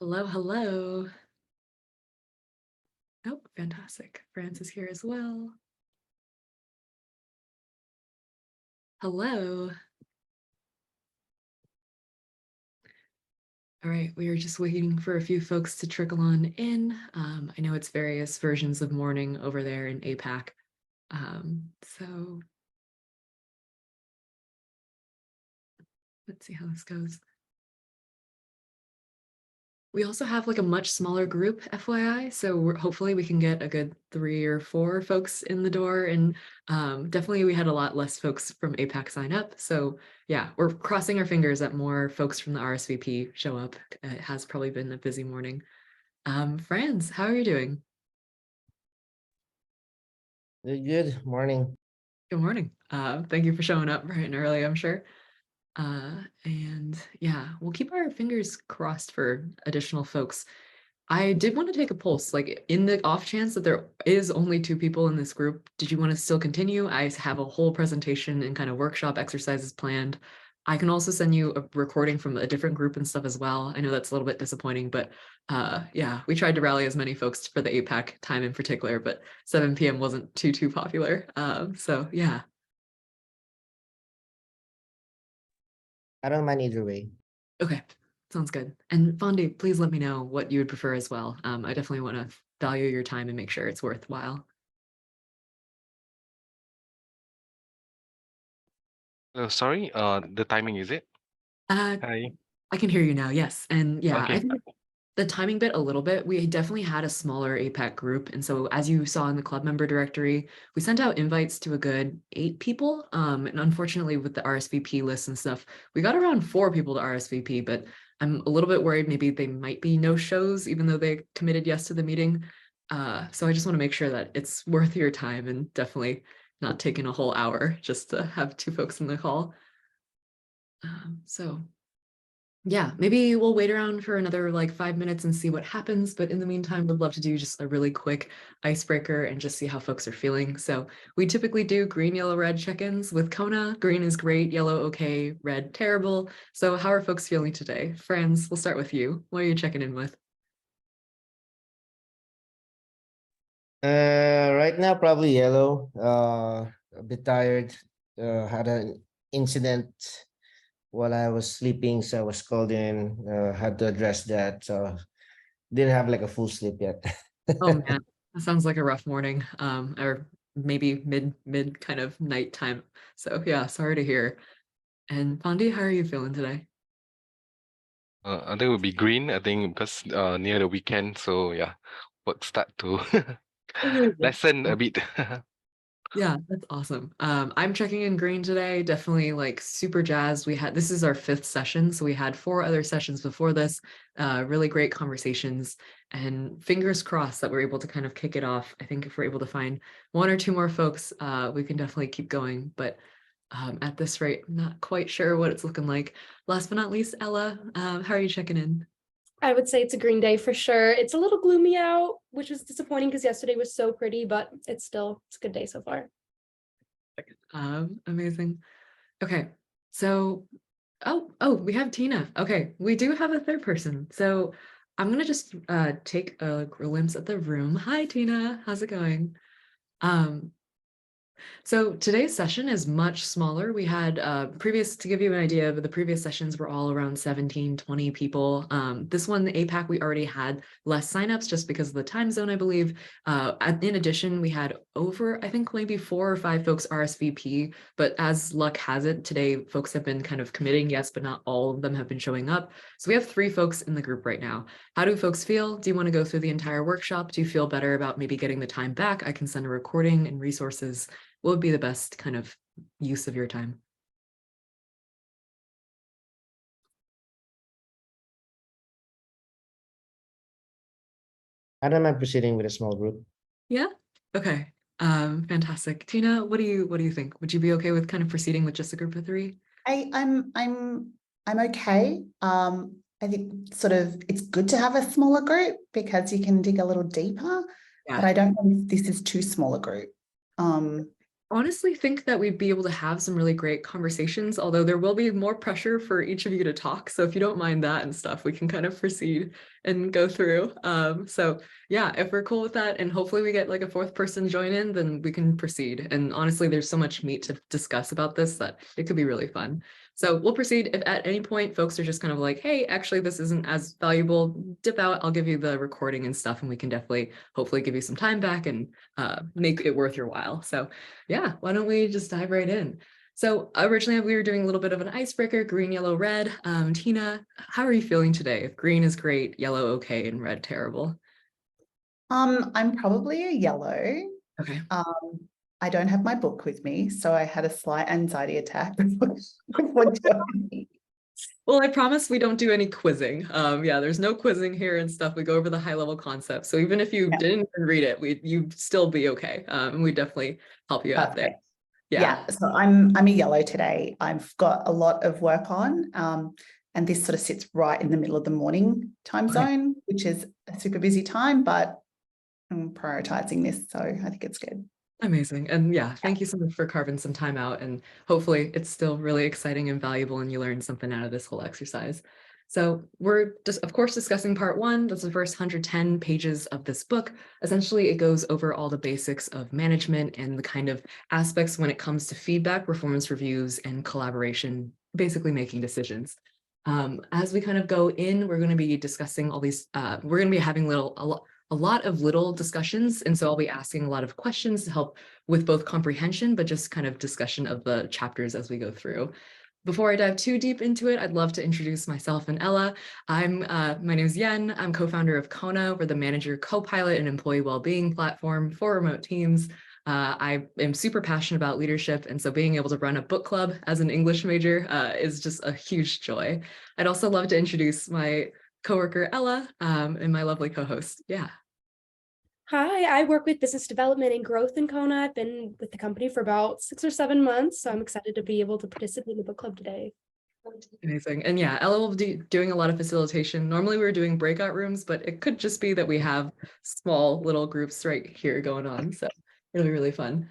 Hello, hello. Oh, fantastic. France is here as well. Hello. All right, we are just waiting for a few folks to trickle on in. I know it's various versions of morning over there in APAC. So let's see how this goes. We also have like a much smaller group, FYI. So hopefully we can get a good 3 or 4 folks in the door. And definitely we had a lot less folks from APAC sign up. So yeah, we're crossing our fingers that more folks from the RSVP show up. It has probably been a busy morning. Franz, how are you doing? Good morning. Good morning. Thank you for showing up bright and early, I'm sure. And yeah, we'll keep our fingers crossed for additional folks. I did want to take a pulse, like in the off chance that there is only 2 people in this group, did you want to still continue? I have a whole presentation and kind of workshop exercises planned. I can also send you a recording from a different group and stuff as well. I know that's a little bit disappointing, but yeah, we tried to rally as many folks for the APAC time in particular, but 7 p.m. wasn't too popular. So yeah. I don't mind either way. Okay, sounds good. And Fondi, please let me know what you would prefer as well. I definitely want to value your time and make sure it's worthwhile. Sorry, the timing is it? Uh, Hi. I can hear you now, yes. And yeah, I Okay. think the timing bit a little bit, we definitely had a smaller APAC group. And so as you saw in the club member directory, we sent out invites to a good 8 people. And unfortunately with the RSVP list and stuff, we got around 4 people to RSVP, but I'm a little bit worried maybe they might be no shows, even though they committed yes to the meeting. So I just want to make sure that it's worth your time and definitely not taking a whole hour just to have 2 folks in the call. So yeah, maybe we'll wait around for another like 5 minutes and see what happens. But in the meantime, we'd love to do just a really quick icebreaker and just see how folks are feeling. So we typically do green, yellow, red check-ins with Kona. Green is great, yellow, okay, red, terrible. So how are folks feeling today? Franz, we'll start with you. What are you checking in with? Right now, probably yellow. A bit tired. Had an incident while I was sleeping, so I was called in. Had to address that, so didn't have like a full sleep yet. Oh man, that sounds like a rough morning. Or maybe mid kind of nighttime. So yeah, sorry to hear. And Fondi, how are you feeling today? I think it would be green. I think because near the weekend, so yeah, work start to Really good. lessen a bit. Yeah, that's awesome. I'm checking in green today, definitely like super jazzed. This is our 5th session, so we had 4 other sessions before this, really great conversations, and fingers crossed that we're able to kind of kick it off. I think if we're able to find 1 or 2 more folks, we can definitely keep going. But at this rate, I'm not quite sure what it's looking like. Last but not least, Ella, how are you checking in? I would say it's a green day for sure. It's a little gloomy out, which was disappointing because yesterday was so pretty, but it's a good day so far. Amazing. Okay, so we have Tina. Okay, we do have a third person. So I'm gonna just take a glimpse at the room. Hi, Tina. How's it going? Um, so today's session is much smaller. We had to give you an idea of the previous sessions were all around 17, 20 people. This one, the APAC, we already had less signups just because of the time zone, I believe. In addition, we had over, I think maybe 4 or 5 folks RSVP, but as luck has it, today folks have been kind of committing, yes, but not all of them have been showing up. So we have 3 folks in the group right now. How do folks feel? Do you want to go through the entire workshop? Do you feel better about maybe getting the time back? I can send a recording and resources. What would be the best kind of use of your time? I don't mind proceeding with a small group. Yeah. Okay. Fantastic. Tina, what do you think? Would you be okay with kind of proceeding with just a group of 3? I'm okay. I think sort of it's good to have a smaller group because you can dig a little deeper, Yeah. but I don't know if this is too small a group. honestly think that we'd be able to have some really great conversations, although there will be more pressure for each of you to talk. So if you don't mind that and stuff, we can kind of proceed and go through. So yeah, if we're cool with that, and hopefully we get like a fourth person join in, then we can proceed. And honestly, there's so much meat to discuss about this that it could be really fun. So we'll proceed. If at any point folks are just kind of like, hey, actually this isn't as valuable, dip out, I'll give you the recording and stuff, and we can definitely hopefully give you some time back and make it worth your while. So yeah, why don't we just dive right in? So originally we were doing a little bit of an icebreaker, green, yellow, red. Tina, how are you feeling today? If green is great, yellow okay, and red terrible. I'm probably a yellow. Okay. I don't have my book with me, so I had a slight anxiety attack before joining. Well, I promise we don't do any quizzing. Yeah, there's no quizzing here and stuff. We go over the high level concepts. So even if you didn't even read it, you'd still be okay. And we definitely help you out there. Yeah. So I'm a yellow today. I've got a lot of work on. And this sort of sits right in the middle of the morning time zone, which is a super busy time, but I'm prioritizing this. So I think it's good. Amazing. And yeah, thank you so much for carving some time out, and hopefully it's still really exciting and valuable and you learned something out of this whole exercise. So we're just, of course, discussing part one. That's the first 110 pages of this book. Essentially, it goes over all the basics of management and the kind of aspects when it comes to feedback, performance reviews, and collaboration, basically making decisions. As we kind of go in, we're going to be discussing all these, we're going to be having a lot of little discussions. And so I'll be asking a lot of questions to help with both comprehension, but just kind of discussion of the chapters as we go through. Before I dive too deep into it, I'd love to introduce myself and Ella. My name is Yen. I'm co-founder of Kona. We're the manager, co-pilot, and employee well-being platform for remote teams. I am super passionate about leadership, and so being able to run a book club as an English major is just a huge joy. I'd also love to introduce my coworker Ella and my lovely co-host. Yeah. Hi, I work with business development and growth in Kona. I've been with the company for about 6 or 7 months, so I'm excited to be able to participate in the book club today. Amazing. And yeah, Ella will be doing a lot of facilitation. Normally we're doing breakout rooms, but it could just be that we have small little groups right here going on. So it'll be really fun.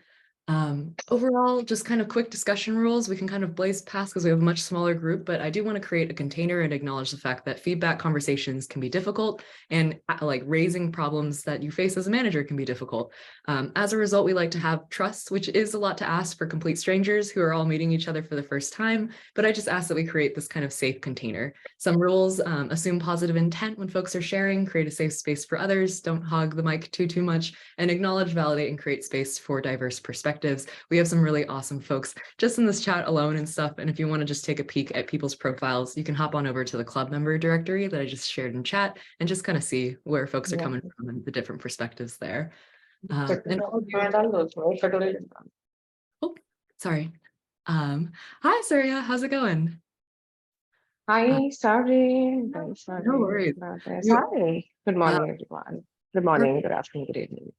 Overall, just kind of quick discussion rules. We can kind of blaze past because we have a much smaller group, but I do want to create a container and acknowledge the fact that feedback conversations can be difficult, and like raising problems that you face as a manager can be difficult. As a result, we like to have trust, which is a lot to ask for complete strangers who are all meeting each other for the first time, but I just ask that we create this kind of safe container. Some rules: assume positive intent when folks are sharing, create a safe space for others, don't hog the mic too much, and acknowledge, validate, and create space for diverse perspectives. We have some really awesome folks just in this chat alone and stuff. And if you want to just take a peek at people's profiles, you can hop on over to the club member directory that I just shared in chat and just kind of see where folks are coming from and the different perspectives there. Oh, sorry. Hi, Surya. How's it going? Hi, sorry. Very sorry No worries. about this. Hi. Good morning, everyone. Good morning, good afternoon, good evening.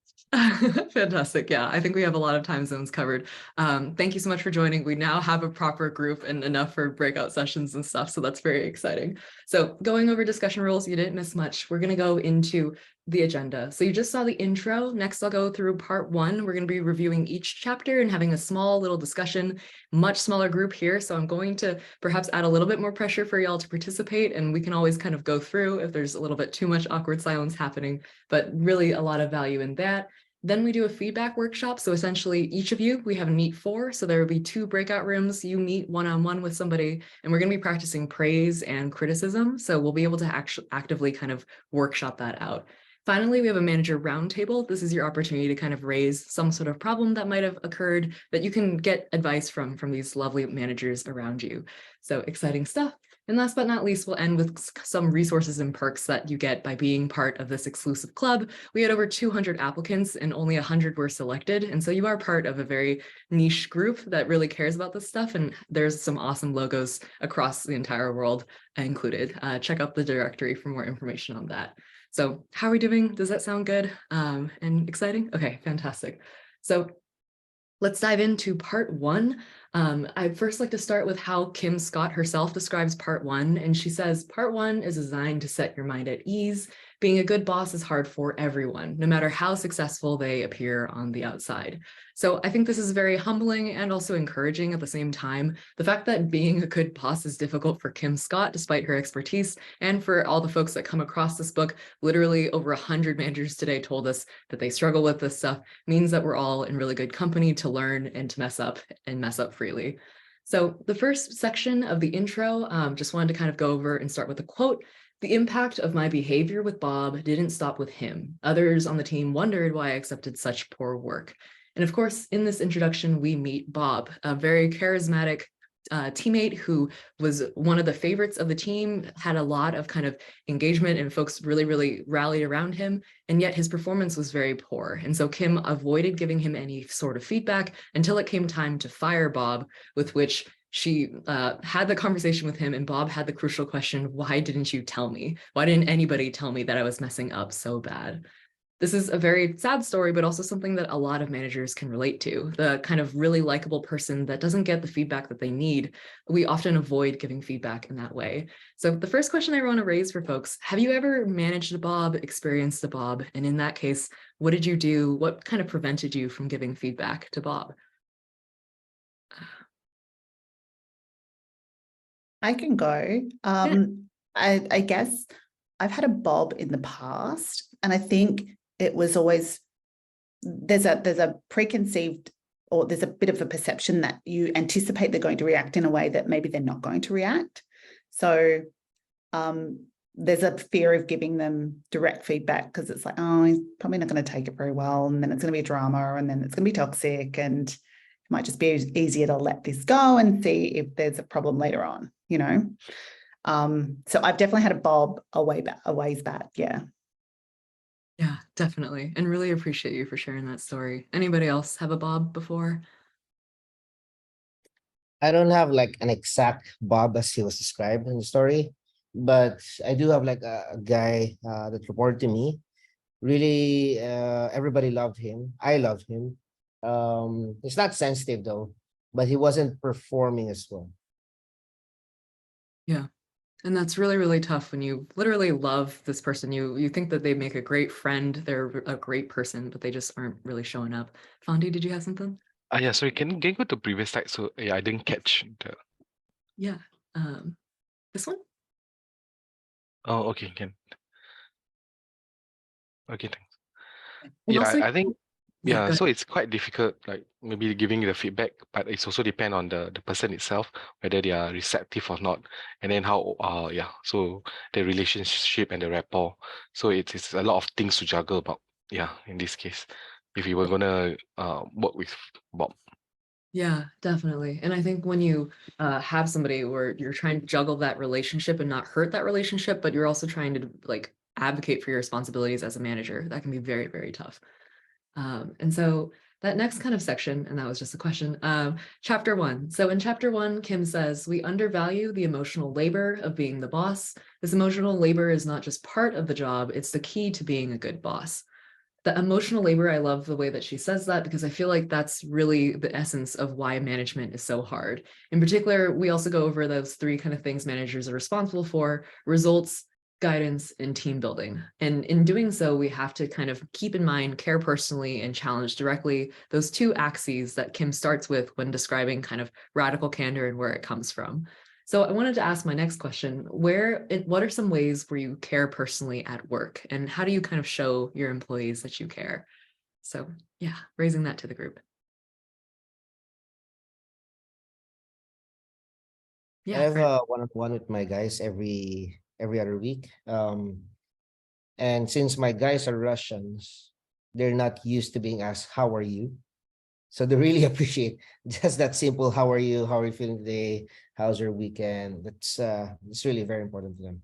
Fantastic. Yeah, I think we have a lot of time zones covered. Thank you so much for joining. We now have a proper group and enough for breakout sessions and stuff, so that's very exciting. So going over discussion rules, you didn't miss much. We're going to go into the agenda. So you just saw the intro. Next, I'll go through part one. We're going to be reviewing each chapter and having a small little discussion, much smaller group here. So I'm going to perhaps add a little bit more pressure for y'all to participate, and we can always kind of go through if there's a little bit too much awkward silence happening, but really a lot of value in that. Then we do a feedback workshop. So essentially each of you, we have a meet 4. So there will be 2 breakout rooms. You meet one-on-one with somebody, and we're going to be practicing praise and criticism. So we'll be able to actually actively kind of workshop that out. Finally, we have a manager roundtable. This is your opportunity to kind of raise some sort of problem that might have occurred that you can get advice from these lovely managers around you. So exciting stuff. And last but not least, we'll end with some resources and perks that you get by being part of this exclusive club. We had over 200 applicants and only 100 were selected. And so you are part of a very niche group that really cares about this stuff. And there's some awesome logos across the entire world included. Check out the directory for more information on that. So how are we doing? Does that sound good and exciting? Okay, fantastic. So let's dive into part one. I'd first like to start with how Kim Scott herself describes part one. And she says, part one is designed to set your mind at ease. Being a good boss is hard for everyone, no matter how successful they appear on the outside. So I think this is very humbling and also encouraging at the same time. The fact that being a good boss is difficult for Kim Scott, despite her expertise, and for all the folks that come across this book, literally over 100 managers today told us that they struggle with this stuff, means that we're all in really good company to learn and to mess up and mess up freely. So the first section of the intro, just wanted to kind of go over and start with a quote. The impact of my behavior with Bob didn't stop with him. Others on the team wondered why I accepted such poor work. And of course, in this introduction, we meet Bob, a very charismatic teammate who was one of the favorites of the team, had a lot of kind of engagement and folks really, really rallied around him. And yet his performance was very poor. And so Kim avoided giving him any sort of feedback until it came time to fire Bob, with which she had the conversation with him, and Bob had the crucial question, why didn't you tell me? Why didn't anybody tell me that I was messing up so bad? This is a very sad story, but also something that a lot of managers can relate to. The kind of really likable person that doesn't get the feedback that they need. We often avoid giving feedback in that way. So the first question I want to raise for folks, have you ever managed a Bob, experienced a Bob? And in that case, what did you do? What kind of prevented you from giving feedback to Bob? I can go. I guess I've had a Bob in the past, and I think it was always there's a preconceived, or there's a bit of a perception that you anticipate they're going to react in a way that maybe they're not going to react. So there's a fear of giving them direct feedback because it's like, oh, he's probably not going to take it very well, and then it's going to be drama, and then it's going to be toxic, and it might just be easier to let this go and see if there's a problem later on, you know. So I've definitely had a Bob a ways back, yeah. Yeah, definitely. And really appreciate you for sharing that story. Anybody else have a Bob before? I don't have like an exact Bob as he was described in the story, but I do have like a guy that reported to me. Really, everybody loved him. I love him. He's not sensitive though, but he wasn't performing as well. Yeah. And that's really, really tough when you literally love this person. You think that they make a great friend, they're a great person, but they just aren't really showing up. Fondi, did you have something? Yeah, sorry, can you go to previous slide? So yeah, I didn't catch the. Yeah. This one? Oh, okay, can. Okay, thanks. And Yeah, also, I think go so ahead. it's quite difficult, like maybe giving the feedback, but it's also depend on the person itself, whether they are receptive or not, and then how so the relationship and the rapport. So it's a lot of things to juggle about. Yeah, in this case, if you were gonna work with Bob. Yeah, definitely. And I think when you have somebody where you're trying to juggle that relationship and not hurt that relationship, but you're also trying to like advocate for your responsibilities as a manager, that can be very, very tough. And so that next kind of section, and that was just a question, chapter 1. So in chapter 1, Kim says, we undervalue the emotional labor of being the boss. This emotional labor is not just part of the job, it's the key to being a good boss. The emotional labor, I love the way that she says that, because I feel like that's really the essence of why management is so hard. In particular, we also go over those 3 kind of things managers are responsible for: results, guidance, and team building. And in doing so, we have to kind of keep in mind care personally and challenge directly, those 2 axes that Kim starts with when describing kind of radical candor and where it comes from. So I wanted to ask my next question, what are some ways where you care personally at work, and how do you kind of show your employees that you care? So yeah, raising that to the group. I Yeah, have Fran. a one-on-one with my guys every other week. And since my guys are Russians, they're not used to being asked, how are you? So they really appreciate just that simple, how are you? How are you feeling today? How's your weekend? It's really very important to them.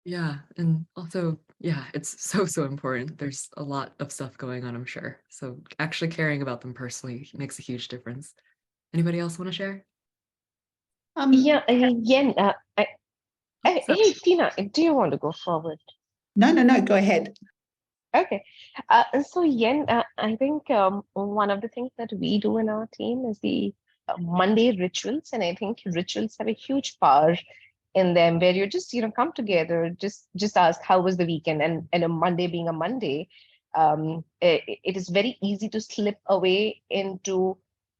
Yeah, and also, yeah, it's so important. There's a lot of stuff going on, I'm sure. So actually caring about them personally makes a huge difference. Anybody else want to share? Yeah, Yen, So, hey, Tina, do you want to go forward? No, go ahead. Okay. So Yen, I think one of the things that we do in our team is the Monday rituals, and I think rituals have a huge power in them, where you just come together, just ask how was the weekend, and a Monday being a Monday, it is very easy to slip away into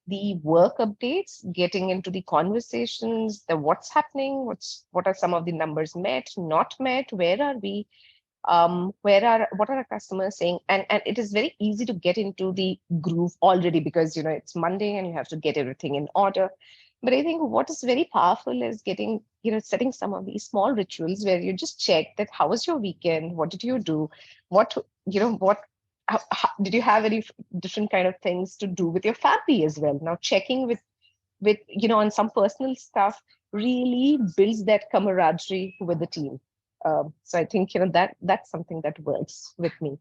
the work updates, getting into the conversations, the what's happening, what are some of the numbers met, not met, where are we, what are our customers saying, and it is very easy to get into the groove already, because it's Monday and you have to get everything in order. But I think what is very powerful is getting, setting some of these small rituals where you just check that how was your weekend, what did you do, what what how, did you have any different kind of things to do with your family as well. Now checking with on some personal stuff really builds that camaraderie with the team. So I think that's something that works with me.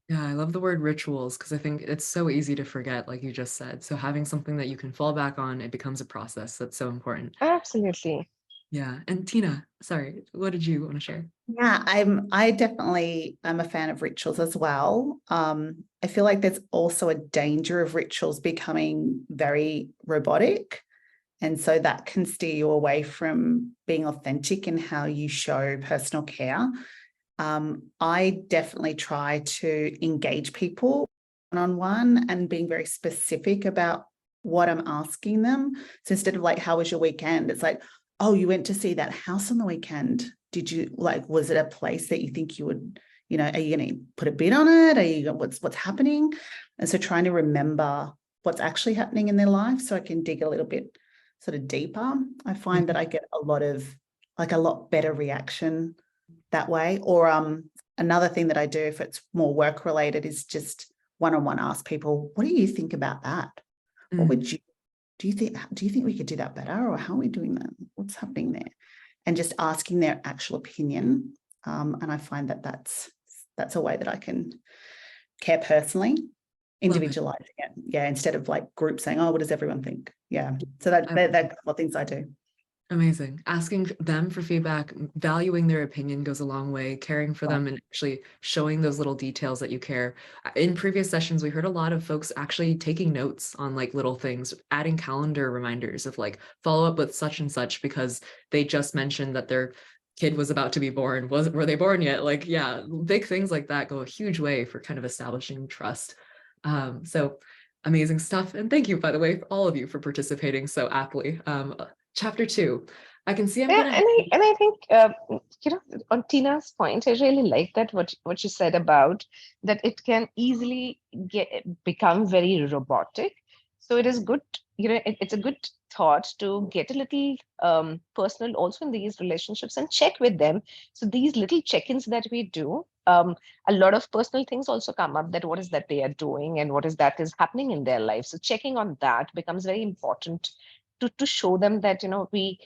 Yeah, I love the word rituals because I think it's so easy to forget, like you just said. So having something that you can fall back on, it becomes a process. That's so important. Absolutely. Yeah. And Tina, sorry, what did you want to share? Yeah, I definitely am a fan of rituals as well. I feel like there's also a danger of rituals becoming very robotic. And so that can steer you away from being authentic in how you show personal care. I definitely try to engage people one-on-one and being very specific about what I'm asking them. So instead of like, how was your weekend? It's like, oh, you went to see that house on the weekend. Did you was it a place that you think you would, are you going to put a bid on it? Are you what's happening? And so trying to remember what's actually happening in their life so I can dig a little bit sort of deeper. I find that I get a lot better reaction that way. Or another thing that I do if it's more work related is just one-on-one ask people, what do you think about that? What would you do you think we could do that better, or how are we doing that? What's happening there? And just asking their actual opinion. And I find that that's a way that I can care personally, individualizing it. Yeah, instead of like group saying, oh, what does everyone think? Yeah. So that's what things I do. Amazing. Asking them for feedback, valuing their opinion goes a long way, caring for them and actually showing those little details that you care. In previous sessions, we heard a lot of folks actually taking notes on like little things, adding calendar reminders of like follow up with such and such because they just mentioned that their kid was about to be born. Were they born yet? Like, yeah, big things like that go a huge way for kind of establishing trust. So amazing stuff. And thank you, by the way, for all of you for participating so aptly. Chapter 2. I can see I'm Yeah, gonna and I think on Tina's point, I really like that what you said about that it can easily become very robotic. So it is good, it's a good thought to get a little personal also in these relationships and check with them. So these little check-ins that we do, a lot of personal things also come up, that what is that they are doing and what is that is happening in their life. So checking on that becomes very important to show them that we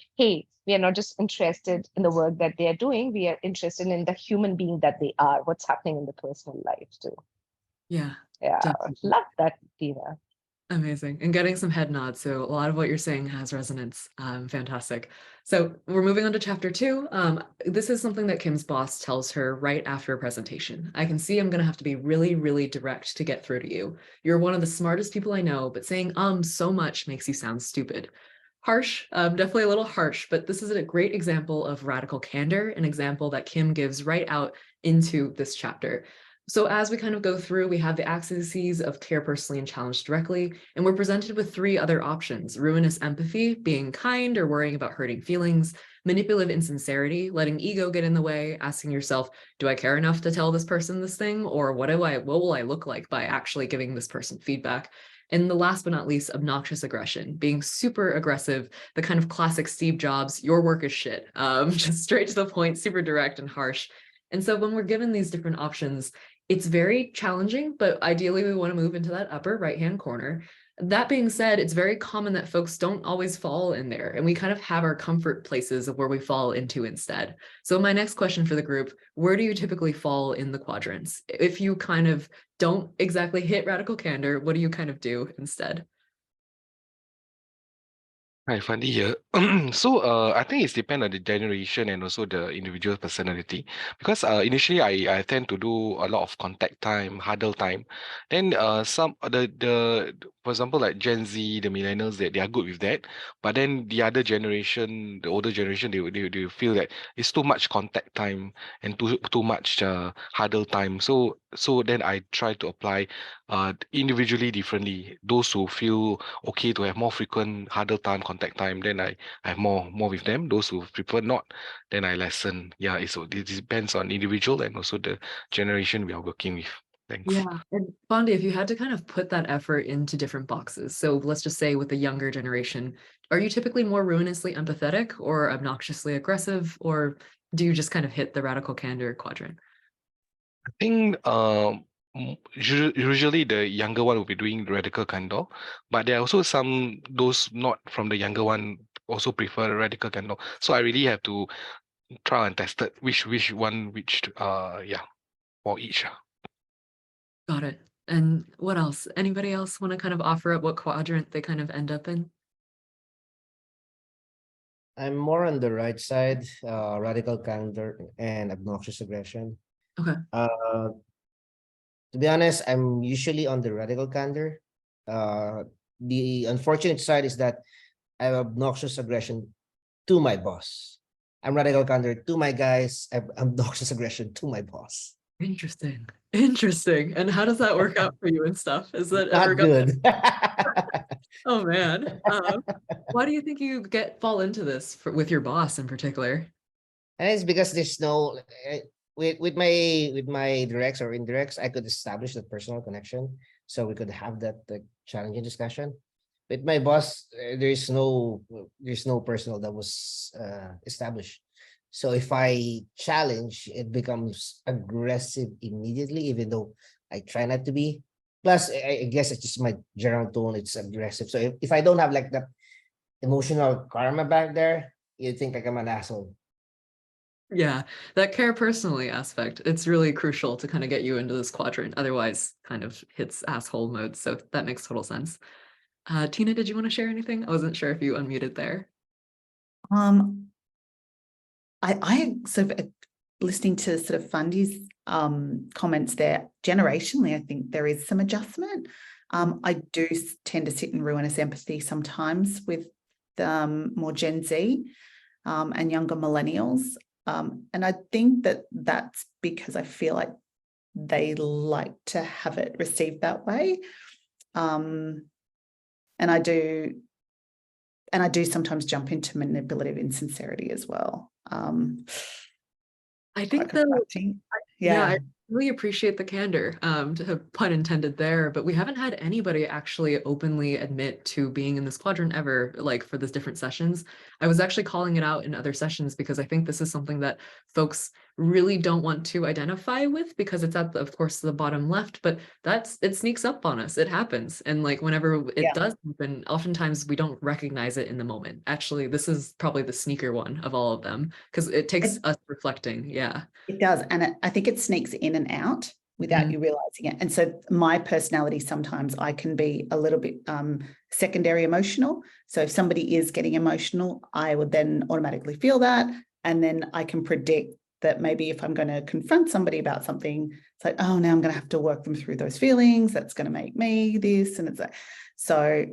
are not just interested in the work that they are doing, we are interested in the human being that they are, what's happening in the personal life too. yeah, Yeah, definitely. love that, Tina. Amazing. And getting some head nods. So a lot of what you're saying has resonance. Fantastic. So we're moving on to chapter 2. This is something that Kim's boss tells her right after a presentation. I can see I'm going to have to be really, really direct to get through to you. You're one of the smartest people I know, but saying so much makes you sound stupid. Harsh, definitely a little harsh, but this is a great example of radical candor, an example that Kim gives right out into this chapter. So as we kind of go through, we have the axes of care personally and challenge directly, and we're presented with 3 other options: ruinous empathy, being kind or worrying about hurting feelings; manipulative insincerity, letting ego get in the way, asking yourself, do I care enough to tell this person this thing? Or what will I look like by actually giving this person feedback? And the last but not least, obnoxious aggression, being super aggressive, the kind of classic Steve Jobs, your work is shit, just straight to the point, super direct and harsh. And so when we're given these different options, it's very challenging, but ideally we want to move into that upper right-hand corner. That being said, it's very common that folks don't always fall in there, and we kind of have our comfort places of where we fall into instead. So my next question for the group, where do you typically fall in the quadrants? If you kind of don't exactly hit radical candor, what do you kind of do instead? Hi, Fandi here. So, I think it's depend on the generation and also the individual personality. Because initially, I tend to do a lot of contact time, huddle time. Then, some for example, like Gen Z, the millennials, they are good with that. But then the other generation, the older generation, they feel that it's too much contact time and too much huddle time. So then I try to apply individually differently. Those who feel okay to have more frequent huddle time, contact time, then I have more with them. Those who prefer not, then I lessen. Yeah, it depends on individual and also the generation we are working with. Thanks. Yeah. And Bondi, if you had to kind of put that effort into different boxes, so let's just say with the younger generation, are you typically more ruinously empathetic or obnoxiously aggressive, or do you just kind of hit the radical candor quadrant? I think usually the younger one will be doing radical candor, but there are also those not from the younger one also prefer radical candor. So I really have to try and test it which one for each. Got it. And what else? Anybody else want to kind of offer up what quadrant they kind of end up in? I'm more on the right side, radical candor and obnoxious aggression. Okay. To be honest, I'm usually on the radical candor. The unfortunate side is that I have obnoxious aggression to my boss. I'm radical candor to my guys. I have obnoxious aggression to my boss. Interesting. Interesting. And how does that work out for you and stuff? Is that ever Not good. Oh man. Why do you think you fall into this with your boss in particular? And it's because there's no with my directs or indirects, I could establish the personal connection, so we could have that challenging discussion. With my boss, there's no personal that was established. So if I challenge, it becomes aggressive immediately, even though I try not to be. Plus, I guess it's just my general tone. It's aggressive. So if I don't have like that emotional karma back there, you think like I'm an asshole. Yeah, that care personally aspect, it's really crucial to kind of get you into this quadrant. Otherwise, kind of hits asshole mode. So that makes total sense. Tina, did you want to share anything? I wasn't sure if you unmuted there. I sort of listening to sort of Fundy's comments there, generationally, I think there is some adjustment. I do tend to sit in ruinous empathy sometimes with more Gen Z and younger millennials. And I think that that's because I feel like they like to have it received that way. And I do sometimes jump into manipulative insincerity as well. I think I really appreciate the candor, pun intended there, but we haven't had anybody actually openly admit to being in this quadrant ever, like for these different sessions. I was actually calling it out in other sessions because I think this is something that folks really don't want to identify with because it's at of course, the bottom left, but it sneaks up on us. It happens. And like whenever it does happen, oftentimes we don't recognize it in the moment. Actually, this is probably the sneaker one of all of them because it takes us reflecting. Yeah. It does. And I think it sneaks in and out without you realizing it. And so my personality, sometimes I can be a little bit secondary emotional. So if somebody is getting emotional, I would then automatically feel that. And then I can predict that maybe if I'm going to confront somebody about something, it's like, oh, now I'm going to have to work them through those feelings. That's going to make me this. And it's like, so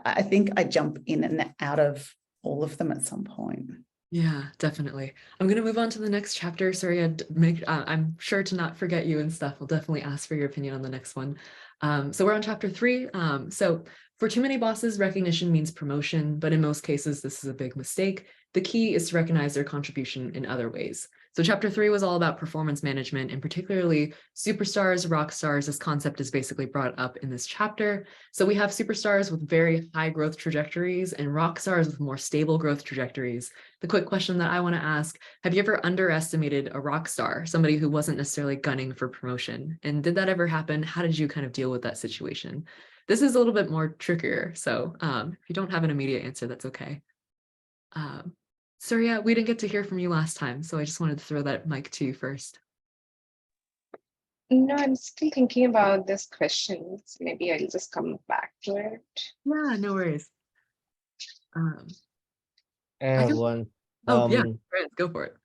I think I jump in and out of all of them at some point. Yeah, definitely. I'm going to move on to the next chapter. Sorry, I'm sure to not forget you and stuff. I'll definitely ask for your opinion on the next one. So we're on chapter 3. So for too many bosses, recognition means promotion, but in most cases, this is a big mistake. The key is to recognize their contribution in other ways. So chapter 3 was all about performance management and particularly superstars, rock stars. This concept is basically brought up in this chapter. So we have superstars with very high growth trajectories and rock stars with more stable growth trajectories. The quick question that I want to ask, have you ever underestimated a rock star, somebody who wasn't necessarily gunning for promotion? And did that ever happen? How did you kind of deal with that situation? This is a little bit more trickier. So if you don't have an immediate answer, that's okay. Surya, we didn't get to hear from you last time, so I just wanted to throw that mic to you first. No, I'm still thinking about this question. So maybe I'll just come back to it. Yeah, no worries. Um, I have can- one. oh yeah, Um, Grant, go for it.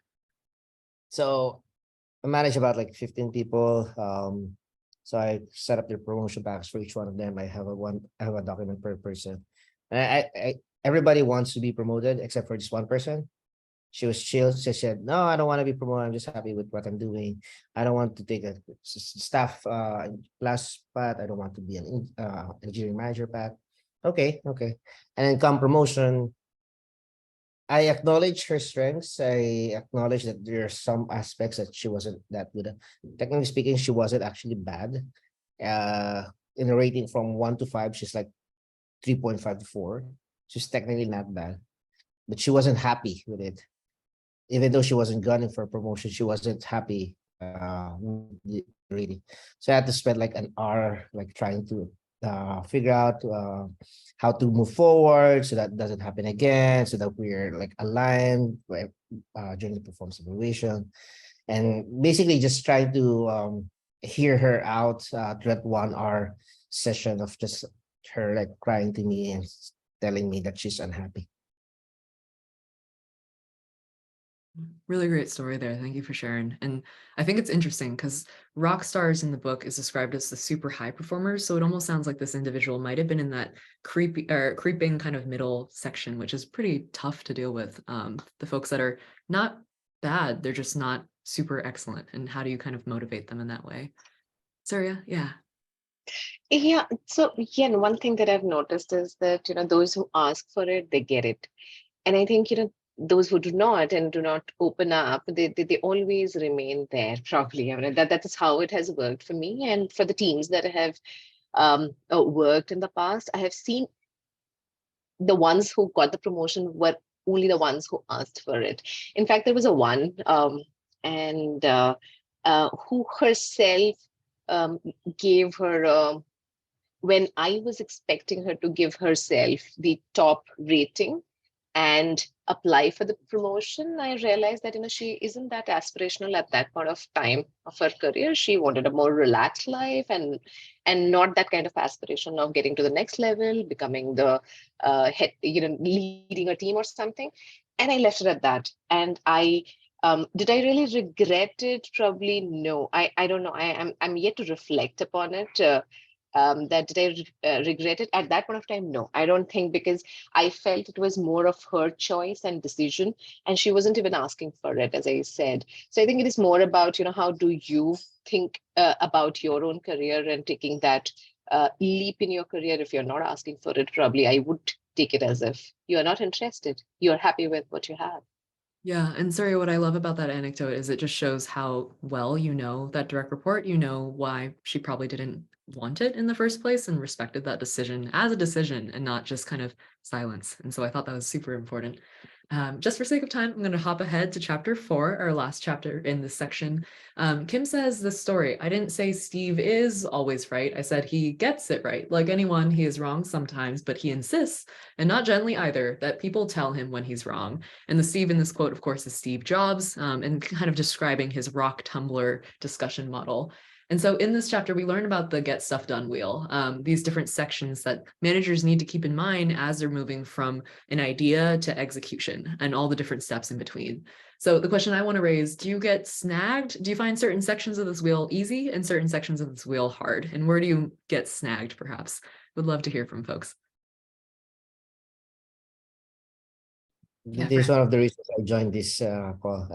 So I manage about like 15 people. So I set up their promotion packs for each one of them. I have a document per person. And everybody wants to be promoted except for this one person. She was chill. She said, "No, I don't want to be promoted. I'm just happy with what I'm doing. I don't want to take a staff class path. I don't want to be an engineering manager path." Okay, okay. And then come promotion, I acknowledge her strengths. I acknowledge that there are some aspects that she wasn't that good at. Technically speaking, she wasn't actually bad. In a rating from 1 to 5, she's like 3.5 to 4. She's technically not bad, but she wasn't happy with it. Even though she wasn't gunning for a promotion, she wasn't happy with the rating. So I had to spend like an hour like trying to figure out how to move forward so that doesn't happen again, so that we're like aligned during the performance evaluation, and basically just trying to hear her out through that 1 hour session of just her like crying to me and telling me that she's unhappy. Really great story there. Thank you for sharing. And I think it's interesting because rock stars in the book is described as the super high performers. So it almost sounds like this individual might have been in that creeping kind of middle section, which is pretty tough to deal with. The folks that are not bad, they're just not super excellent. And how do you kind of motivate them in that way? Surya, yeah. Yeah. So yeah, and one thing that I've noticed is that, those who ask for it, they get it. And I think, those who do not and do not open up, they always remain there, probably. I mean, that is how it has worked for me. And for the teams that have worked in the past, I have seen the ones who got the promotion were only the ones who asked for it. In fact, there was a one and who herself gave her, when I was expecting her to give herself the top rating and apply for the promotion, I realized that she isn't that aspirational at that point of time of her career. She wanted a more relaxed life and not that kind of aspiration of getting to the next level, becoming the head, leading a team or something. And I left it at that. And I did I really regret it? Probably no. I don't know. I'm yet to reflect upon it. That did I regret it at that point of time? No, I don't think, because I felt it was more of her choice and decision, and she wasn't even asking for it, as I said. So I think it is more about, how do you think about your own career and taking that leap in your career. If you're not asking for it, probably I would take it as if you are not interested. You're happy with what you have. Yeah, and sorry, what I love about that anecdote is it just shows how well you know that direct report, you know why she probably didn't want it in the first place and respected that decision as a decision and not just kind of silence. And so I thought that was super important. Just for sake of time, I'm going to hop ahead to chapter 4, our last chapter in this section. Kim says this story. I didn't say Steve is always right. I said he gets it right. Like anyone, he is wrong sometimes, but he insists, and not gently either, that people tell him when he's wrong. And the Steve in this quote, of course, is Steve Jobs, and kind of describing his rock tumbler discussion model. And so in this chapter, we learn about the get stuff done wheel, these different sections that managers need to keep in mind as they're moving from an idea to execution and all the different steps in between. So the question I want to raise, do you get snagged? Do you find certain sections of this wheel easy and certain sections of this wheel hard? And where do you get snagged, perhaps? Would love to hear from folks. Yeah, This is one of the reasons I joined this call.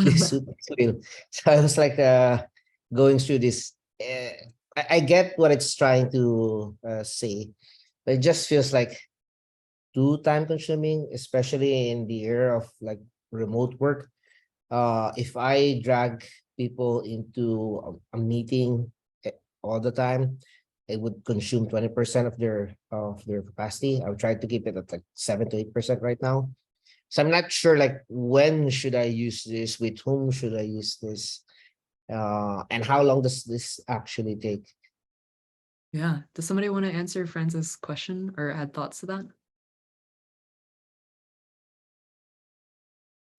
This wheel. So I was like going through this. I get what it's trying to say, but it just feels like too time consuming, especially in the era of like remote work. If I drag people into a meeting all the time, it would consume 20% of their capacity. I would try to keep it at like 7 to 8% right now. So I'm not sure like when should I use this, with whom should I use this, and how long does this actually take? Yeah. Does somebody want to answer Franz's question or add thoughts to that?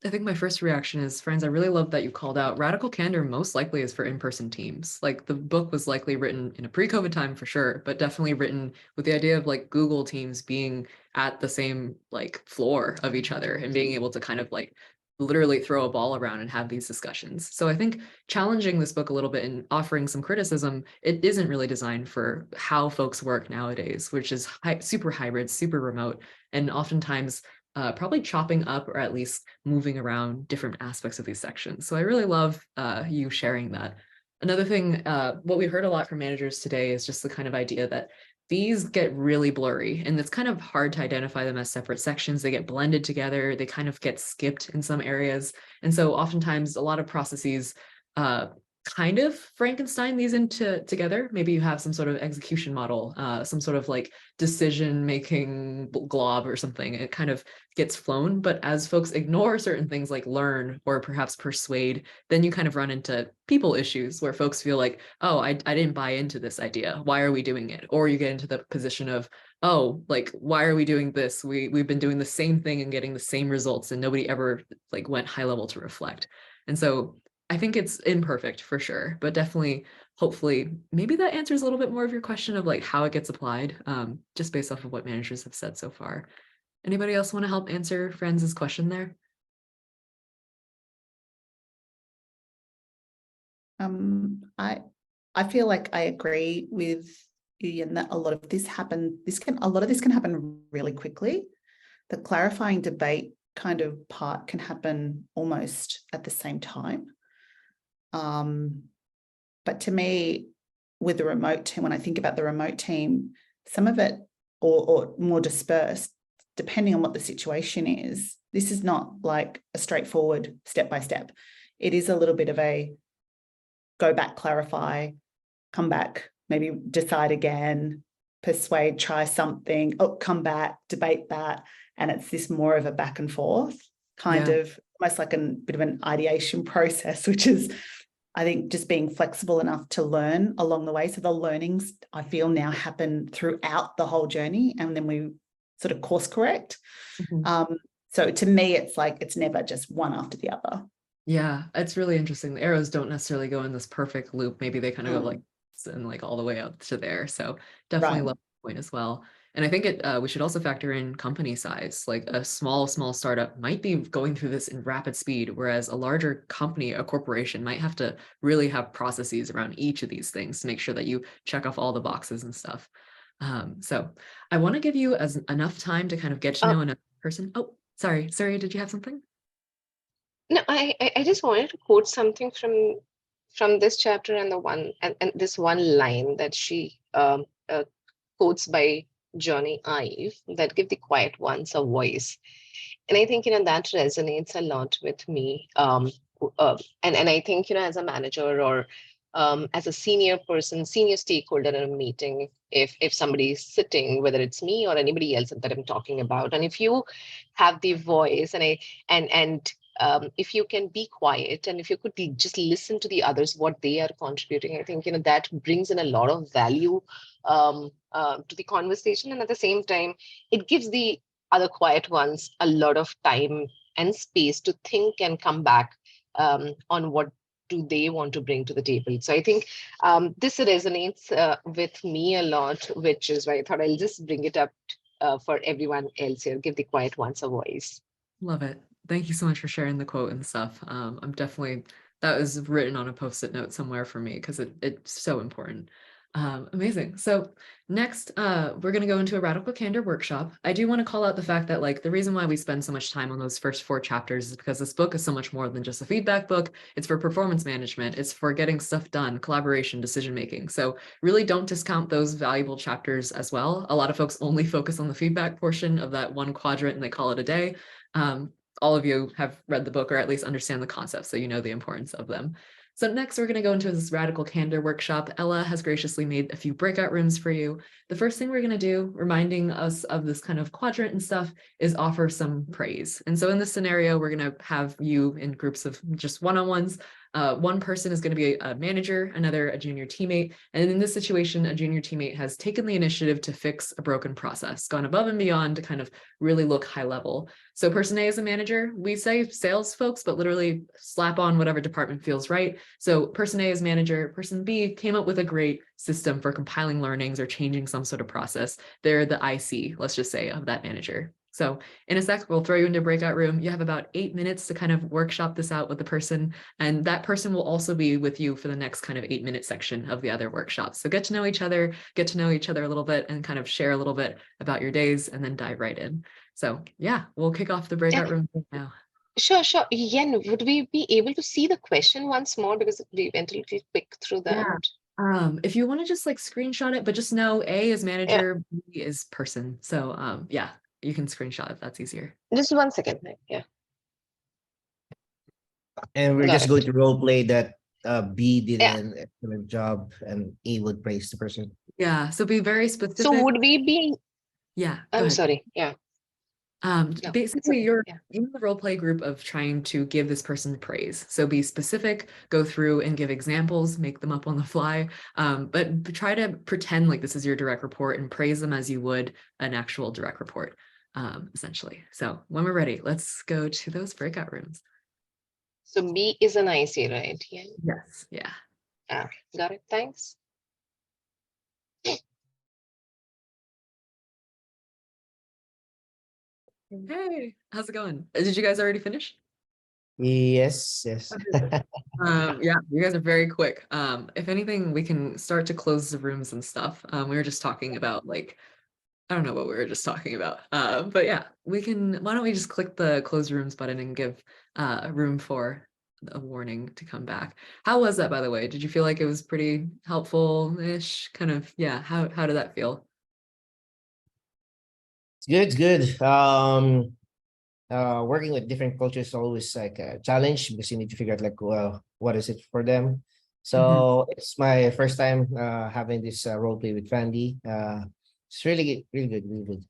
I think my first reaction is, Franz, I really love that you called out radical candor most likely is for in-person teams. Like the book was likely written in a pre-COVID time for sure, but definitely written with the idea of like Google Teams being at the same like floor of each other and being able to kind of like literally throw a ball around and have these discussions. So I think challenging this book a little bit and offering some criticism, it isn't really designed for how folks work nowadays, which is super hybrid, super remote, and oftentimes probably chopping up or at least moving around different aspects of these sections. So I really love you sharing that. Another thing, what we heard a lot from managers today is just the kind of idea that these get really blurry and it's kind of hard to identify them as separate sections. They get blended together. They kind of get skipped in some areas. And so oftentimes a lot of processes kind of Frankenstein these into together. Maybe you have some sort of execution model, some sort of like decision-making glob or something. It kind of gets flown, but as folks ignore certain things like learn or perhaps persuade, then you kind of run into people issues where folks feel like, oh, I didn't buy into this idea. Why are we doing it? Or you get into the position of, oh, like, why are we doing this? We've been doing the same thing and getting the same results and nobody ever like went high level to reflect. And so I think it's imperfect for sure, but definitely, hopefully, maybe that answers a little bit more of your question of like how it gets applied, just based off of what managers have said so far. Anybody else want to help answer Franz's question there? I feel like I agree with Ian that a lot of this can happen really quickly. The clarifying debate kind of part can happen almost at the same time. But to me, with the remote team, when I think about the remote team, some of it or more dispersed, depending on what the situation is, this is not like a straightforward step by step. It is a little bit of a go back, clarify, come back, maybe decide again, persuade, try something, oh, come back, debate that. And it's this more of a back and forth kind of almost like a bit of an ideation process, which is, I think, just being flexible enough to learn along the way. So the learnings I feel now happen throughout the whole journey and then we sort of course correct. Mm-hmm. So to me, it's like, it's never just one after the other. Yeah, it's really interesting. The arrows don't necessarily go in this perfect loop. Maybe they kind of go like and like all the way up to there. So definitely love the point as well. And I think we should also factor in company size. Like a small startup might be going through this in rapid speed, whereas a larger company, a corporation, might have to really have processes around each of these things to make sure that you check off all the boxes and stuff. So I want to give you enough time to kind of get to know another person. Oh, sorry, did you have something? No, I just wanted to quote something from this chapter and and this one line that she quotes by Johnny Ive, that give the quiet ones a voice. And I think, that resonates a lot with me. And I think, as a manager or as a senior stakeholder in a meeting, if somebody is sitting, whether it's me or anybody else that I'm talking about, and if you have the voice if you can be quiet and if you could just listen to the others, what they are contributing, I think, that brings in a lot of value to the conversation. And at the same time, it gives the other quiet ones a lot of time and space to think and come back on what do they want to bring to the table. So I think this resonates with me a lot, which is why I thought I'll just bring it up for everyone else here, give the quiet ones a voice. Love it. Thank you so much for sharing the quote and stuff. That was written on a post-it note somewhere for me because it's so important. Amazing. So next, we're going to go into a radical candor workshop. I do want to call out the fact that like the reason why we spend so much time on those first 4 chapters is because this book is so much more than just a feedback book. It's for performance management. It's for getting stuff done, collaboration, decision-making. So really don't discount those valuable chapters as well. A lot of folks only focus on the feedback portion of that one quadrant and they call it a day. All of you have read the book or at least understand the concepts, so you know the importance of them. So next, we're going to go into this radical candor workshop. Ella has graciously made a few breakout rooms for you. The first thing we're going to do, reminding us of this kind of quadrant and stuff, is offer some praise. And so in this scenario, we're going to have you in groups of just one-on-ones One person is going to be a manager, another a junior teammate. And in this situation, a junior teammate has taken the initiative to fix a broken process, gone above and beyond to kind of really look high level. So person A is a manager. We say sales folks, but literally slap on whatever department feels right. So person A is manager. Person B came up with a great system for compiling learnings or changing some sort of process. They're the IC, let's just say, of that manager. So in a sec, we'll throw you into a breakout room. You have about 8 minutes to kind of workshop this out with the person. And that person will also be with you for the next kind of 8-minute section of the other workshops. So get to know each other a little bit and kind of share a little bit about your days and then dive right in. So yeah, we'll kick off the breakout room now. Sure. Yen, would we be able to see the question once more, because we went a little quick through that? If you want to just like screenshot it, but just know A is manager, B is person. So yeah, you can screenshot if that's easier. Just 1 second. Yeah. And we're Got just it. going to role play that B did Yeah. an excellent job and A would praise the person. Yeah, so be very specific. So would we be? Yeah, go I'm ahead. sorry. Yeah. No, Basically okay. you're Yeah. in the role play group of trying to give this person praise. So be specific, go through and give examples, make them up on the fly, but try to pretend like this is your direct report and praise them as you would an actual direct report, essentially. So when we're ready, let's go to those breakout rooms. So B is an IC, right? Yeah. Yes, yeah. Got it. Thanks. Hey, how's it going? Did you guys already finish? Yes. Yeah, you guys are very quick. If anything, we can start to close the rooms and stuff. We were just talking about like, I don't know what we were just talking about. But yeah, why don't we just click the close rooms button and give room for a warning to come back. How was that, by the way? Did you feel like it was pretty helpful-ish? Kind of, yeah, how did that feel? It's good. Working with different cultures is always like a challenge because you need to figure out like, well, what is it for them? So it's my first time having this role play with Fandy. It's really good.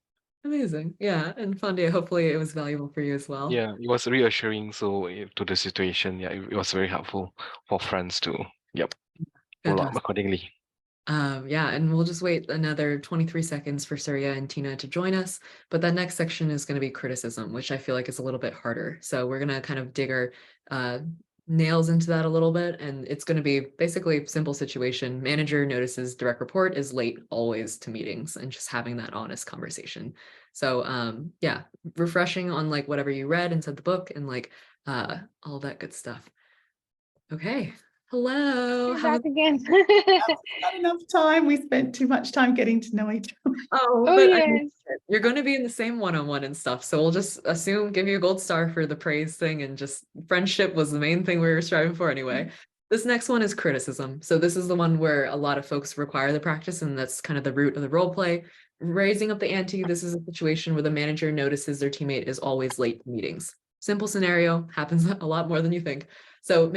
Amazing. Yeah, and Fondy, hopefully it was valuable for you as well. Yeah, it was reassuring. So to the situation, yeah, it was very helpful for friends to roll up Fantastic. accordingly. Yeah, and we'll just wait another 23 seconds for Surya and Tina to join us. But that next section is going to be criticism, which I feel like is a little bit harder. So we're going to kind of dig our nails into that a little bit. And it's going to be basically simple situation. Manager notices direct report is late always to meetings and just having that honest conversation. So yeah, refreshing on like whatever you read inside the book and like all that good stuff. Okay. Hello. You're back again. Not enough time. We spent too much time getting to know each other. Oh, Oh, but I mean, yes. you're going to be in the same one-on-one and stuff. So we'll just give you a gold star for the praise thing, and just friendship was the main thing we were striving for anyway. This next one is criticism. So this is the one where a lot of folks require the practice, and that's kind of the root of the role play. Raising up the ante, this is a situation where the manager notices their teammate is always late to meetings. Simple scenario, happens a lot more than you think. So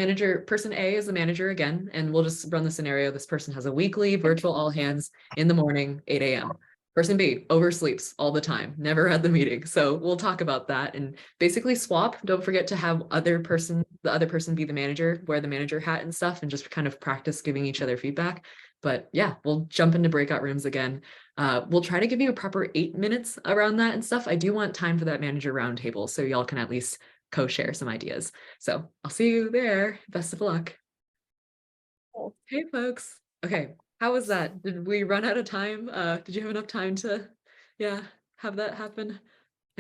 person A is the manager again, and we'll just run the scenario. This person has a weekly virtual all hands in the morning, 8 a.m. Person B oversleeps all the time, never had the meeting. So we'll talk about that and basically swap. Don't forget to have the other person be the manager, wear the manager hat and stuff, and just kind of practice giving each other feedback. But yeah, we'll jump into breakout rooms again. We'll try to give you a proper 8 minutes around that and stuff. I do want time for that manager roundtable, so y'all can at least co-share some ideas. So I'll see you there. Best of luck. Hey, folks. Okay, how was that? Did we run out of time? Did you have enough time to, have that happen?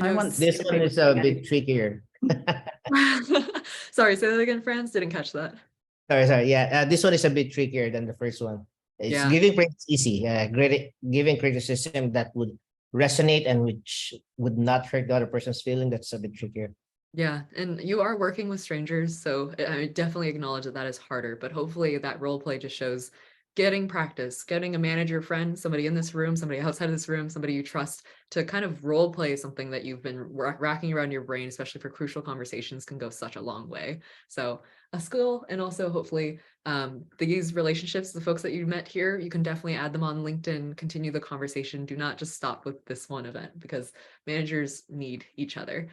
I know want This one is a bit trickier. Sorry, say that again, Franz. Didn't catch that. Sorry. Yeah, this one is a bit trickier than the first one. It's Yeah. giving praise is easy. Giving criticism that would resonate and which would not hurt the other person's feeling. That's a bit trickier. Yeah, and you are working with strangers, so I definitely acknowledge that is harder, but hopefully that role play just shows getting practice, getting a manager friend, somebody in this room, somebody outside of this room, somebody you trust to kind of role play something that you've been racking around your brain, especially for crucial conversations, can go such a long way. So a skill, and also hopefully these relationships, the folks that you met here, you can definitely add them on LinkedIn, continue the conversation. Do not just stop with this one event, because managers need each other.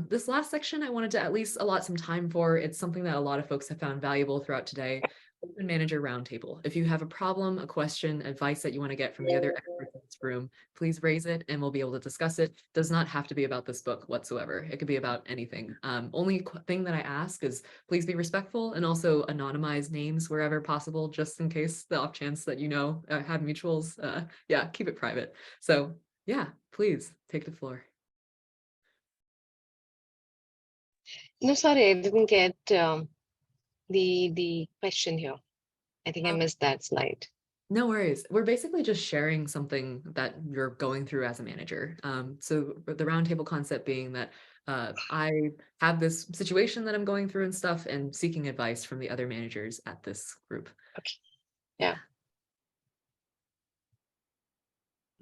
This last section, I wanted to at least allot some time for. It's something that a lot of folks have found valuable throughout today. Open Manager Roundtable. If you have a problem, a question, advice that you want to get from the other experts in this room, please raise it and we'll be able to discuss it. Does not have to be about this book whatsoever. It could be about anything. Only thing that I ask is please be respectful and also anonymize names wherever possible, just in case the off chance that have mutuals. Yeah, keep it private. So yeah, please take the floor. No, sorry, I didn't get the question here. I think I missed that slide. No worries. We're basically just sharing something that you're going through as a manager. So the roundtable concept being that I have this situation that I'm going through and stuff, and seeking advice from the other managers at this group. Okay. Yeah.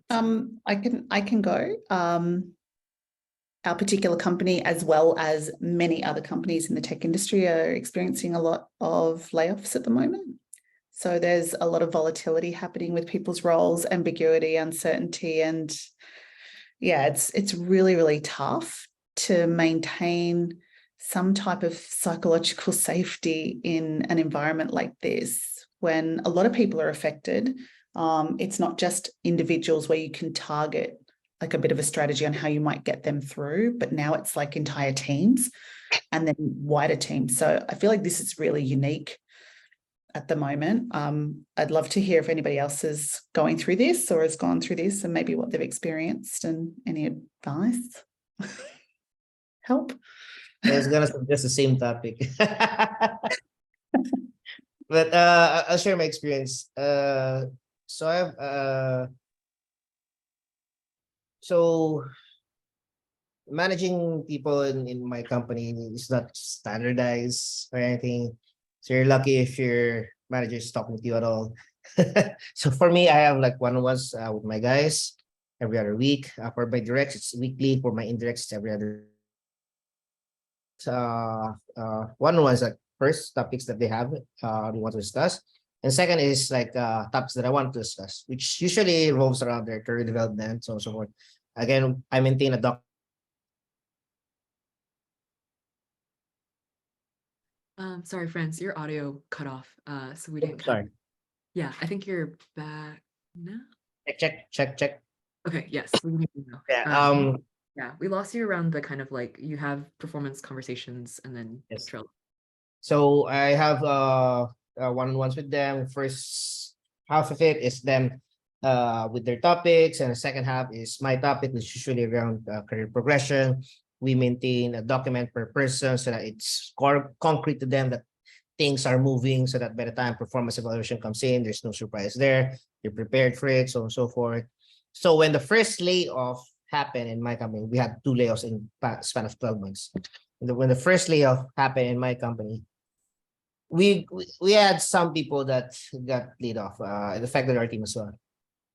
I can go. Our particular company, as well as many other companies in the tech industry, are experiencing a lot of layoffs at the moment. So there's a lot of volatility happening with people's roles, ambiguity, uncertainty, and yeah, it's really, really tough to maintain some type of psychological safety in an environment like this when a lot of people are affected. It's not just individuals where you can target like a bit of a strategy on how you might get them through, but now it's like entire teams and then wider teams. So I feel like this is really unique at the moment. I'd love to hear if anybody else is going through this or has gone through this and maybe what they've experienced and any advice. Help. I was gonna suggest the same topic. But I'll share my experience. So I have so managing people in my company is not standardized or anything. So you're lucky if your manager is talking to you at all. So for me, I have like one-on-ones with my guys every other week. For my directs, it's weekly. For my indirects, it's every other. One-on-ones, like first topics that they have, they want to discuss. And second is like topics that I want to discuss, which usually revolves around their career development, so on and so forth. Again, I maintain a doc. Sorry, friends, your audio cut off. So we didn't. Sorry. Yeah, I think you're back now. Check. Okay, yes, we can hear you now. Yeah. Yeah, we lost you around the kind of like you have performance conversations and then Yes. trail. So I have one-on-ones with them. First half of it is them with their topics, and the second half is my topic, which is usually around career progression. We maintain a document per person so that it's concrete to them that things are moving, so that by the time performance evaluation comes in, there's no surprise there. You're prepared for it, so on and so forth. So when the first layoff happened in my company, we had 2 layoffs in span of 12 months. When the first layoff happened in my company, we had some people that got laid off. It affected our team as well.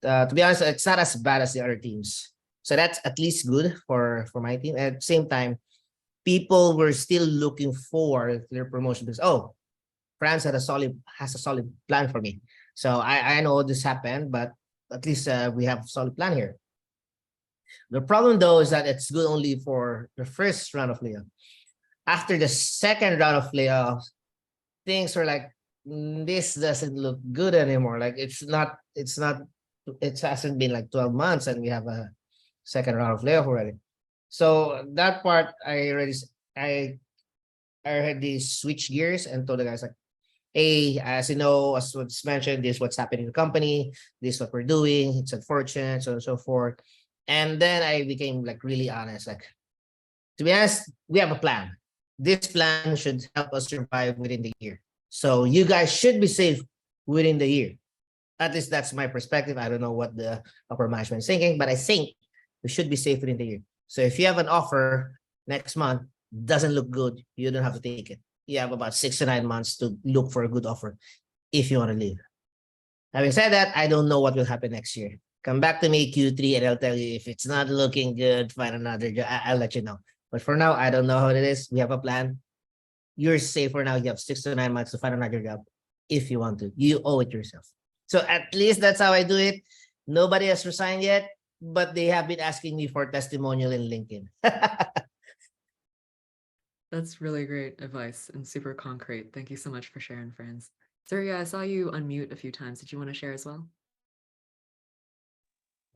To be honest, it's not as bad as the other teams. So that's at least good for my team. At the same time, people were still looking for their promotion because, oh, France has a solid plan for me. So I know this happened, but at least we have a solid plan here. The problem though is that it's good only for the first round of layoff. After the second round of layoffs, things were like, this doesn't look good anymore. Like it hasn't been like 12 months and we have a second round of layoff already. So that part I already switched gears and told the guys like, hey, as you know, as what's mentioned, this is what's happening in the company, this is what we're doing, it's unfortunate, so on and so forth. And then I became like really honest, like, to be honest, we have a plan. This plan should help us survive within the year. So you guys should be safe within the year. At least that's my perspective. I don't know what the upper management is thinking, but I think we should be safe within the year. So if you have an offer next month, doesn't look good, you don't have to take it. You have about 6 to 9 months to look for a good offer if you want to leave. Having said that, I don't know what will happen next year. Come back to me Q3 and I'll tell you if it's not looking good, find another job. I'll let you know. But for now, I don't know how it is. We have a plan. You're safe for now. You have 6 to 9 months to find another job if you want to. You owe it yourself. So at least that's how I do it. Nobody has resigned yet, but they have been asking me for testimonial in LinkedIn. That's really great advice and super concrete. Thank you so much for sharing, friends. Surya, I saw you unmute a few times. Did you want to share as well?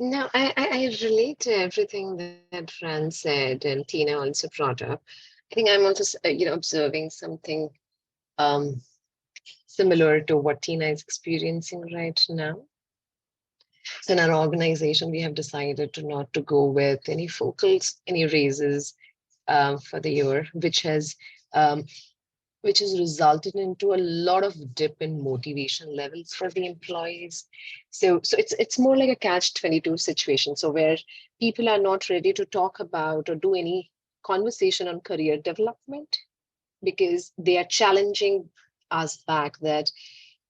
No, I relate to everything that Fran said and Tina also brought up. I think I'm also, observing something similar to what Tina is experiencing right now. So in our organization, we have decided to not to go with any focals, any raises for the year, which has resulted into a lot of dip in motivation levels for the employees. So it's more like a catch-22 situation. So where people are not ready to talk about or do any conversation on career development because they are challenging us back that,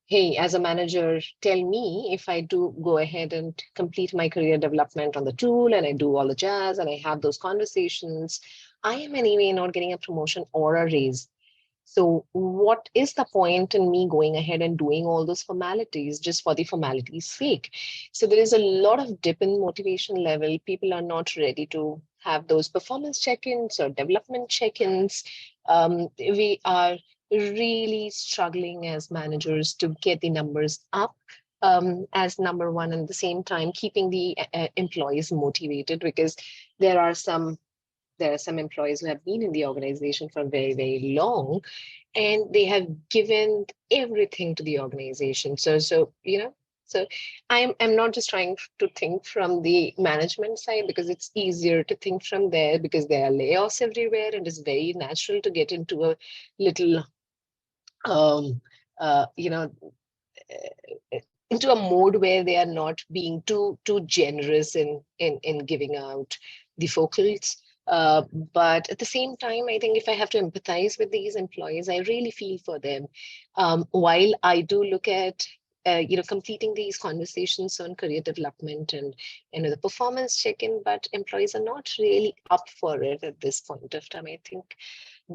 hey, as a manager, tell me if I do go ahead and complete my career development on the tool and I do all the jazz and I have those conversations, I am anyway not getting a promotion or a raise. So what is the point in me going ahead and doing all those formalities just for the formality's sake? So there is a lot of dip in motivation level. People are not ready to have those performance check-ins or development check-ins. We are really struggling as managers to get the numbers up as number one, and at the same time keeping the employees motivated, because there are some employees who have been in the organization for very, very long, and they have given everything to the organization. So I'm not just trying to think from the management side, because it's easier to think from there because there are layoffs everywhere and it's very natural to get into a little um you know into a mode where they are not being too generous in giving out the focals. But at the same time, I think if I have to empathize with these employees, I really feel for them. While I do look at completing these conversations on career development and the performance check-in, but employees are not really up for it at this point of time. I think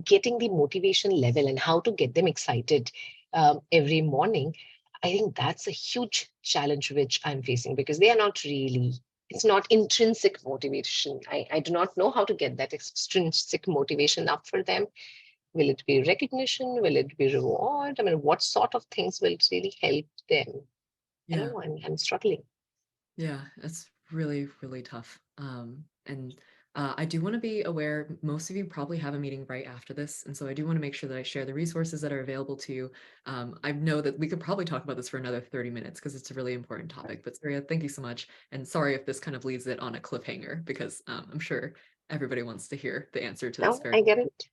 getting the motivation level and how to get them excited every morning, I think that's a huge challenge which I'm facing, because they are not really, it's not intrinsic motivation. I do not know how to get that extrinsic motivation up for them. Will it be recognition? Will it be reward? I mean, what sort of things will really help them? I don't know, I'm struggling. Yeah, it's really, really tough. I do want to be aware, most of you probably have a meeting right after this. And so I do want to make sure that I share the resources that are available to you. I know that we could probably talk about this for another 30 minutes because it's a really important topic. But Surya, thank you so much. And sorry if this kind of leaves it on a cliffhanger, because I'm sure everybody wants to hear the answer to this. No, I get it.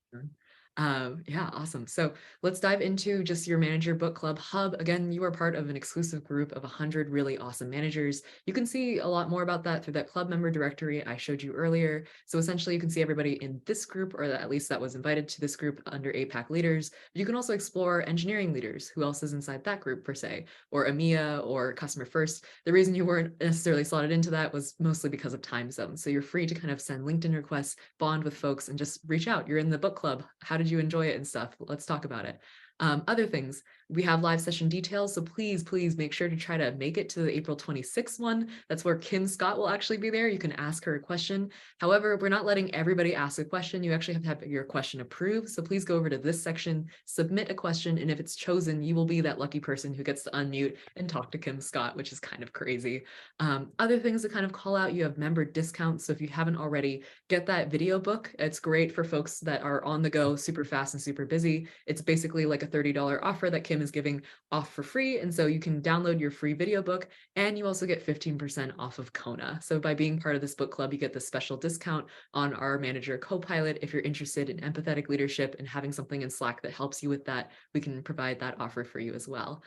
Yeah, awesome. So let's dive into just your manager book club hub. Again, you are part of an exclusive group of 100 really awesome managers. You can see a lot more about that through that club member directory I showed you earlier. So essentially you can see everybody in this group, or at least that was invited to this group under APAC leaders. You can also explore engineering leaders, who else is inside that group per se, or EMEA or customer first. The reason you weren't necessarily slotted into that was mostly because of time zones. So you're free to kind of send LinkedIn requests, bond with folks, and just reach out. You're in the book club. How did you enjoy it and stuff? Let's talk about it. Other things, we have live session details, so please make sure to try to make it to the April 26th one. That's where Kim Scott will actually be there. You can ask her a question. However, we're not letting everybody ask a question. You actually have to have your question approved. So please go over to this section, submit a question, and if it's chosen, you will be that lucky person who gets to unmute and talk to Kim Scott, which is kind of crazy. Other things to kind of call out, you have member discounts. So if you haven't already, get that video book. It's great for folks that are on the go, super fast and super busy. It's basically like a $30 offer that Kim is giving off for free. And so you can download your free video book, and you also get 15% off of Kona. So by being part of this book club, you get this special discount on our manager Copilot. If you're interested in empathetic leadership and having something in Slack that helps you with that, we can provide that offer for you as well.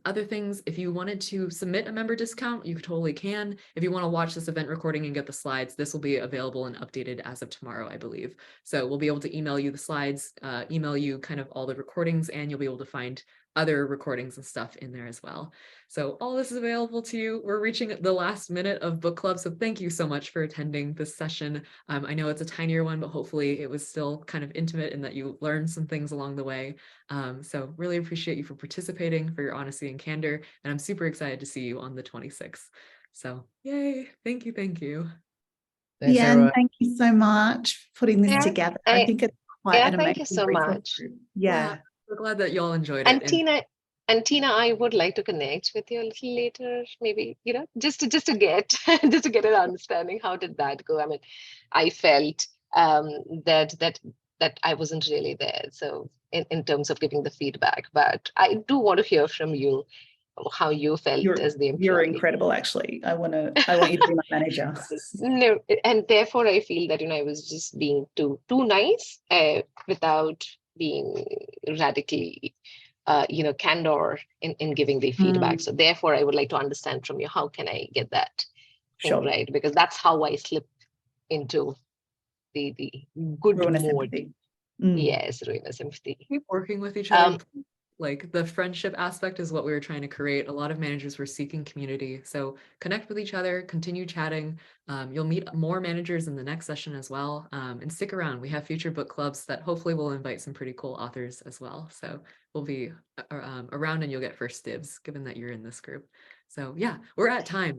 Other things, if you wanted to submit a member discount, you totally can. If you want to watch this event recording and get the slides, this will be available and updated as of tomorrow, I believe. So we'll be able to email you the slides, email you kind of all the recordings, and you'll be able to find other recordings and stuff in there as well. So all this is available to you. We're reaching the last minute of book club, so thank you so much for attending this session. I know it's a tinier one, but hopefully it was still kind of intimate and that you learned some things along the way. So really appreciate you for participating, for your honesty and candor, and I'm super excited to see you on the 26th. So yay, thank you. Thanks, Yeah, everyone. and thank you so much for putting this Yeah, together. I think it's quite Yeah, an thank you amazing so resource much. group. Yeah. We're glad that y'all enjoyed And it. Tina, I would like to connect with you a little later, maybe, just to get just to get an understanding. How did that go? I mean, I felt that I wasn't really there. So in terms of giving the feedback, but I do want to hear from you how you felt as the You're employee. incredible, actually. I want you to be my manager. No, and therefore I feel that I was just being too nice without being radically candor in giving the feedback. So therefore I would like to understand from you, how can I get that Sure. right? Because that's how I slip into the good Ruinous mode. empathy. Yes, ruinous empathy. Keep working with each other. Like the friendship aspect is what we were trying to create. A lot of managers were seeking community. So connect with each other, continue chatting. You'll meet more managers in the next session as well. And stick around. We have future book clubs that hopefully will invite some pretty cool authors as well. So we'll be around and you'll get first dibs given that you're in this group. So yeah, we're at time.